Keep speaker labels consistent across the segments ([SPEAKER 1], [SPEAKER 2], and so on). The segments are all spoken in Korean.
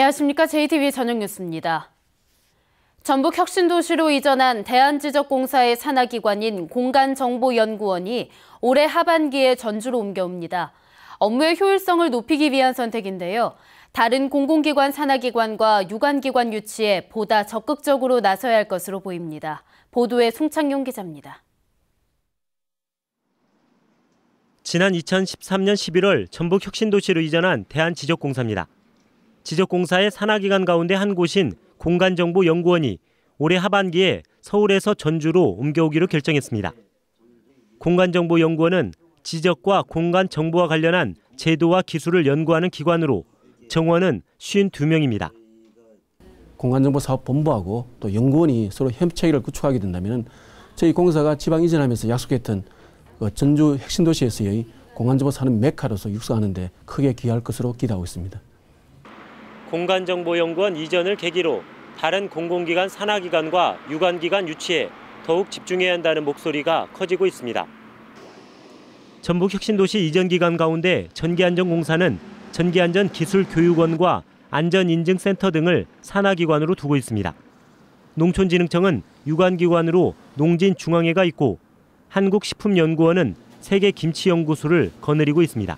[SPEAKER 1] 안녕하십니까. JTBC 저녁 뉴스입니다. 전북 혁신도시로 이전한 대한지적공사의 산하기관인 공간정보연구원이 올해 하반기에 전주로 옮겨옵니다. 업무의 효율성을 높이기 위한 선택인데요. 다른 공공기관 산하기관과 유관기관 유치에 보다 적극적으로 나서야 할 것으로 보입니다. 보도에 송창용 기자입니다.
[SPEAKER 2] 지난 2013년 11월 전북 혁신도시로 이전한 대한지적공사입니다. 지적공사의 산하기관 가운데 한 곳인 공간정보연구원이 올해 하반기에 서울에서 전주로 옮겨오기로 결정했습니다. 공간정보연구원은 지적과 공간정보와 관련한 제도와 기술을 연구하는 기관으로 정원은 52명입니다.
[SPEAKER 3] 공간정보사업본부하고 또 연구원이 서로 협력체계를 구축하게 된다면 저희 공사가 지방 이전하면서 약속했던 전주 혁신도시에서의 공간정보 산업 메카로서 육성하는 데 크게 기여할 것으로 기대하고 있습니다.
[SPEAKER 2] 공간정보연구원 이전을 계기로 다른 공공기관 산하기관과 유관기관 유치에 더욱 집중해야 한다는 목소리가 커지고 있습니다. 전북 혁신도시 이전 기관 가운데 전기안전공사는 전기안전기술교육원과 안전인증센터 등을 산하기관으로 두고 있습니다. 농촌진흥청은 유관기관으로 농진중앙회가 있고 한국식품연구원은 세계김치연구소를 거느리고 있습니다.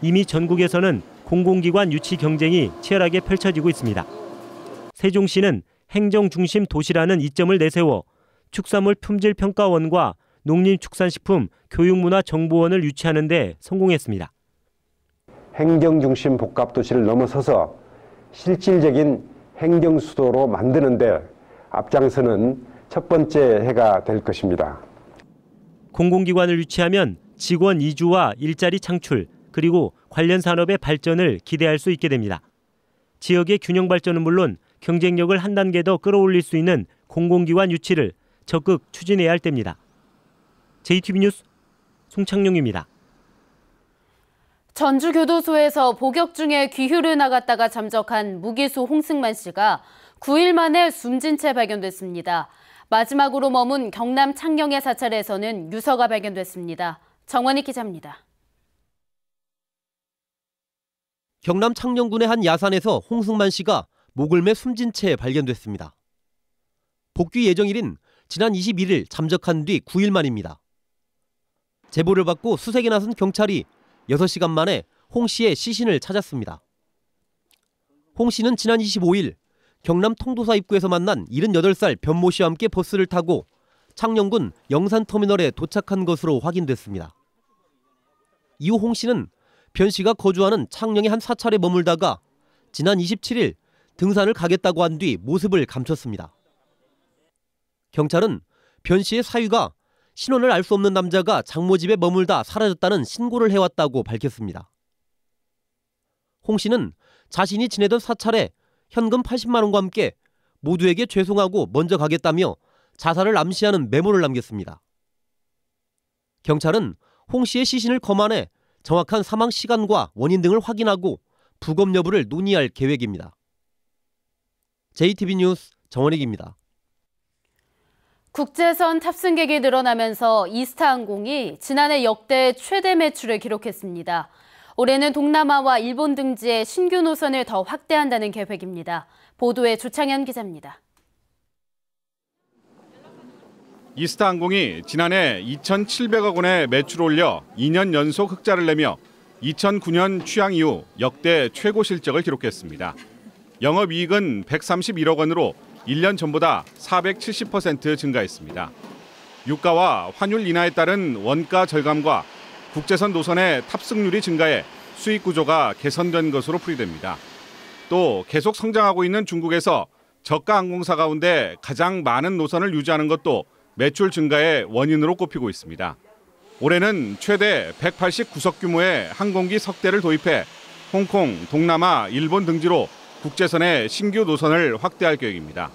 [SPEAKER 2] 이미 전국에서는 공공기관 유치 경쟁이 치열하게 펼쳐지고 있습니다. 세종시는 행정중심 도시라는 이점을 내세워 축산물 품질평가원과 농림축산식품 교육문화정보원을 유치하는 데 성공했습니다.
[SPEAKER 4] 행정중심 복합도시를 넘어서서 실질적인 행정수도로 만드는 데 앞장서는 첫 번째 해가 될 것입니다.
[SPEAKER 2] 공공기관을 유치하면 직원 이주와 일자리 창출, 그리고 관련 산업의 발전을 기대할 수 있게 됩니다. 지역의 균형 발전은 물론 경쟁력을 한 단계 더 끌어올릴 수 있는 공공기관 유치를 적극 추진해야 할 때입니다. JTBC 뉴스 송창용입니다.
[SPEAKER 1] 전주교도소에서 복역 중에 귀휴를 나갔다가 잠적한 무기수 홍승만 씨가 9일 만에 숨진 채 발견됐습니다. 마지막으로 머문 경남 창녕의 사찰에서는 유서가 발견됐습니다. 정원희 기자입니다.
[SPEAKER 5] 경남 창녕군의 한 야산에서 홍승만 씨가 목을 매 숨진 채 발견됐습니다. 복귀 예정일인 지난 21일 잠적한 뒤 9일 만입니다. 제보를 받고 수색에 나선 경찰이 6시간 만에 홍 씨의 시신을 찾았습니다. 홍 씨는 지난 25일 경남 통도사 입구에서 만난 78살 변모 씨와 함께 버스를 타고 창녕군 영산터미널에 도착한 것으로 확인됐습니다. 이후 홍 씨는 변 씨가 거주하는 창녕의 한 사찰에 머물다가 지난 27일 등산을 가겠다고 한 뒤 모습을 감췄습니다. 경찰은 변 씨의 사위가 신원을 알 수 없는 남자가 장모 집에 머물다 사라졌다는 신고를 해왔다고 밝혔습니다. 홍 씨는 자신이 지내던 사찰에 현금 80만 원과 함께 모두에게 죄송하고 먼저 가겠다며 자살을 암시하는 메모를 남겼습니다. 경찰은 홍 씨의 시신을 검안해 정확한 사망 시간과 원인 등을 확인하고 부검 여부를 논의할 계획입니다. JTBC 뉴스 정원익입니다.
[SPEAKER 1] 국제선 탑승객이 늘어나면서 이스타항공이 지난해 역대 최대 매출을 기록했습니다. 올해는 동남아와 일본 등지의 신규 노선을 더 확대한다는 계획입니다. 보도에 조창현 기자입니다.
[SPEAKER 6] 이스타항공이 지난해 2,700억 원의 매출을 올려 2년 연속 흑자를 내며 2009년 취항 이후 역대 최고 실적을 기록했습니다. 영업이익은 131억 원으로 1년 전보다 470% 증가했습니다. 유가와 환율 인하에 따른 원가 절감과 국제선 노선의 탑승률이 증가해 수익 구조가 개선된 것으로 풀이됩니다. 또 계속 성장하고 있는 중국에서 저가 항공사 가운데 가장 많은 노선을 유지하는 것도 매출 증가의 원인으로 꼽히고 있습니다. 올해는 최대 189석 규모의 항공기 석대를 도입해 홍콩, 동남아, 일본 등지로 국제선의 신규 노선을 확대할 계획입니다.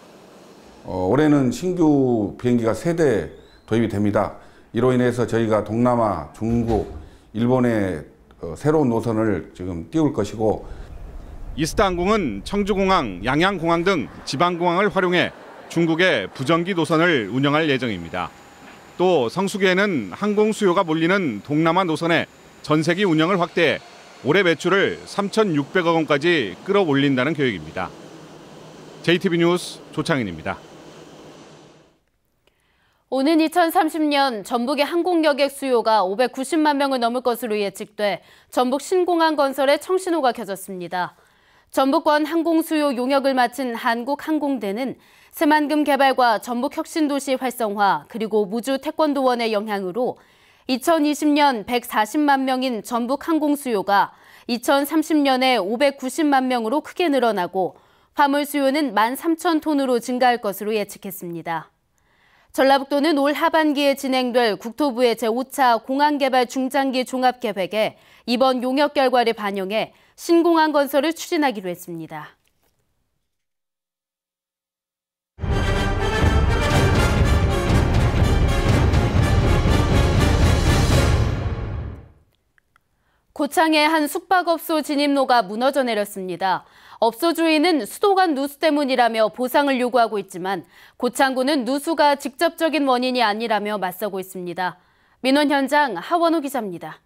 [SPEAKER 7] 올해는 신규 비행기가 3대 도입이 됩니다. 이로 인해서 저희가 동남아, 중국, 일본의 새로운 노선을 지금 띄울 것이고,
[SPEAKER 6] 이스타항공은 청주공항, 양양공항 등 지방공항을 활용해 중국의 부정기 노선을 운영할 예정입니다. 또 성수기에는 항공 수요가 몰리는 동남아 노선의 전세기 운영을 확대해 올해 매출을 3,600억 원까지 끌어올린다는 계획입니다. JTB 뉴스 조창인입니다.
[SPEAKER 1] 오는 2030년 전북의 항공여객 수요가 590만 명을 넘을 것으로 예측돼 전북 신공항 건설에 청신호가 켜졌습니다. 전북권 항공 수요 용역을 맡은 한국항공대는 새만금 개발과 전북 혁신도시 활성화 그리고 무주 태권도원의 영향으로 2020년 140만 명인 전북 항공 수요가 2030년에 590만 명으로 크게 늘어나고 화물 수요는 13,000톤으로 증가할 것으로 예측했습니다. 전라북도는 올 하반기에 진행될 국토부의 제5차 공항개발 중장기 종합계획에 이번 용역 결과를 반영해 신공항 건설을 추진하기로 했습니다. 고창의 한 숙박업소 진입로가 무너져 내렸습니다. 업소 주인은 수도 간 누수 때문이라며 보상을 요구하고 있지만 고창군은 누수가 직접적인 원인이 아니라며 맞서고 있습니다. 민원 현장 하원호 기자입니다.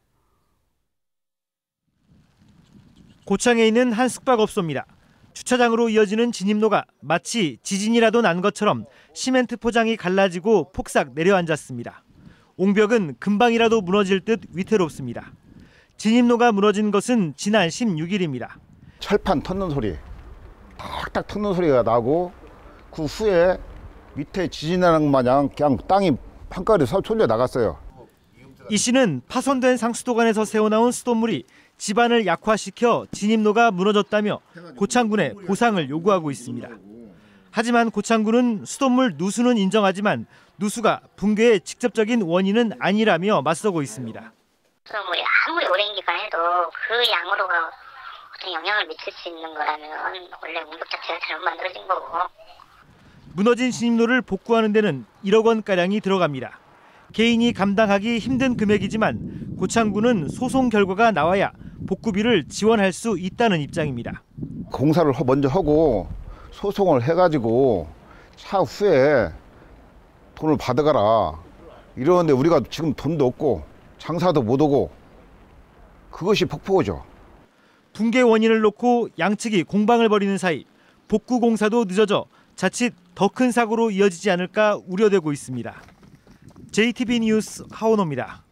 [SPEAKER 8] 고창에 있는 한 숙박업소입니다. 주차장으로 이어지는 진입로가 마치 지진이라도 난 것처럼 시멘트 포장이 갈라지고 폭삭 내려앉았습니다. 옹벽은 금방이라도 무너질 듯 위태롭습니다. 진입로가 무너진 것은 지난 16일입니다.
[SPEAKER 9] 철판 텄는 소리, 탁탁 텄는 소리가 나고 그 후에 밑에 지진 나는 마냥 그냥 땅이 한가리 쏠려 나갔어요.
[SPEAKER 8] 이 씨는 파손된 상수도관에서 새어나온 수돗물이 집안을 약화시켜 진입로가 무너졌다며 고창군에 보상을 요구하고 있습니다. 하지만 고창군은 수돗물 누수는 인정하지만 누수가 붕괴의 직접적인 원인은 아니라며 맞서고 있습니다.
[SPEAKER 10] 수돗물이 아무리 오랜 기간 해도 그 양으로가 어떤 영향을 미칠 수 있는 거라면 원래 옹벽 자체가 잘못 만들어진 거고.
[SPEAKER 8] 무너진 진입로를 복구하는 데는 1억 원가량이 들어갑니다. 개인이 감당하기 힘든 금액이지만 고창군은 소송 결과가 나와야 복구비를 지원할 수 있다는 입장입니다.
[SPEAKER 9] 공사를 먼저 하고 소송을 해가지고 차후에 돈을 받아가라 이러는데 우리가 지금 돈도 없고 장사도 못 오고 그것이 폭포죠.
[SPEAKER 8] 붕괴 원인을 놓고 양측이 공방을 벌이는 사이 복구 공사도 늦어져 자칫 더 큰 사고로 이어지지 않을까 우려되고 있습니다. JTB 뉴스 하원호입니다.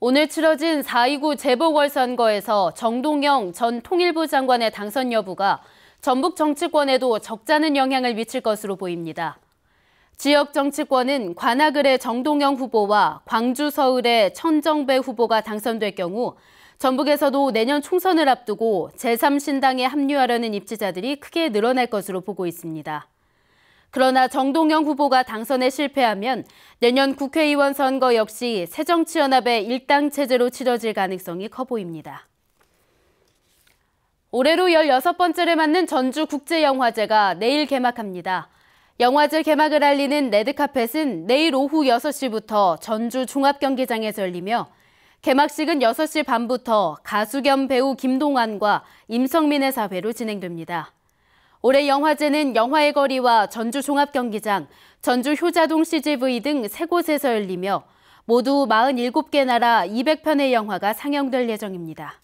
[SPEAKER 1] 오늘 치러진 4.29 재보궐선거에서 정동영 전 통일부 장관의 당선 여부가 전북 정치권에도 적잖은 영향을 미칠 것으로 보입니다. 지역 정치권은 관악을의 정동영 후보와 광주 서울의 천정배 후보가 당선될 경우 전북에서도 내년 총선을 앞두고 제3신당에 합류하려는 입지자들이 크게 늘어날 것으로 보고 있습니다. 그러나 정동영 후보가 당선에 실패하면 내년 국회의원 선거 역시 새정치연합의 일당 체제로 치러질 가능성이 커 보입니다. 올해로 16번째를 맞는 전주국제영화제가 내일 개막합니다. 영화제 개막을 알리는 레드카펫은 내일 오후 6시부터 전주 종합경기장에서 열리며 개막식은 6시 반부터 가수 겸 배우 김동완과 임성민의 사회로 진행됩니다. 올해 영화제는 영화의 거리와 전주 종합경기장, 전주 효자동 CGV 등 3곳에서 열리며 모두 47개 나라 200편의 영화가 상영될 예정입니다.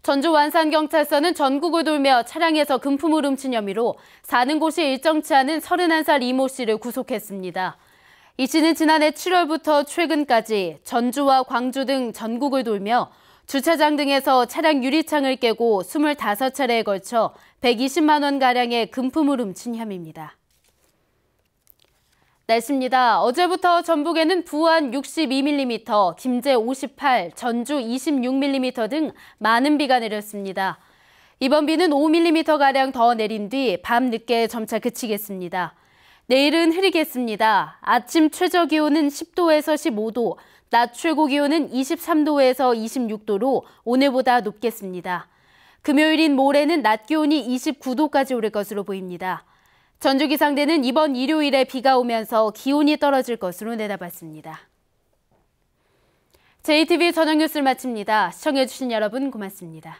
[SPEAKER 1] 전주 완산경찰서는 전국을 돌며 차량에서 금품을 훔친 혐의로 사는 곳이 일정치 않은 31살 이모 씨를 구속했습니다. 이 씨는 지난해 7월부터 최근까지 전주와 광주 등 전국을 돌며 주차장 등에서 차량 유리창을 깨고 25차례에 걸쳐 120만 원가량의 금품을 훔친 혐의입니다. 날씨입니다. 어제부터 전북에는 부안 62mm, 김제 58, 전주 26mm 등 많은 비가 내렸습니다. 이번 비는 5mm가량 더 내린 뒤 밤늦게 점차 그치겠습니다. 내일은 흐리겠습니다. 아침 최저 기온은 10도에서 15도, 낮 최고 기온은 23도에서 26도로 오늘보다 높겠습니다. 금요일인 모레는 낮 기온이 29도까지 오를 것으로 보입니다. 전주기상대는 이번 일요일에 비가 오면서 기온이 떨어질 것으로 내다봤습니다. JTB 저녁 뉴스를 마칩니다. 시청해주신 여러분 고맙습니다.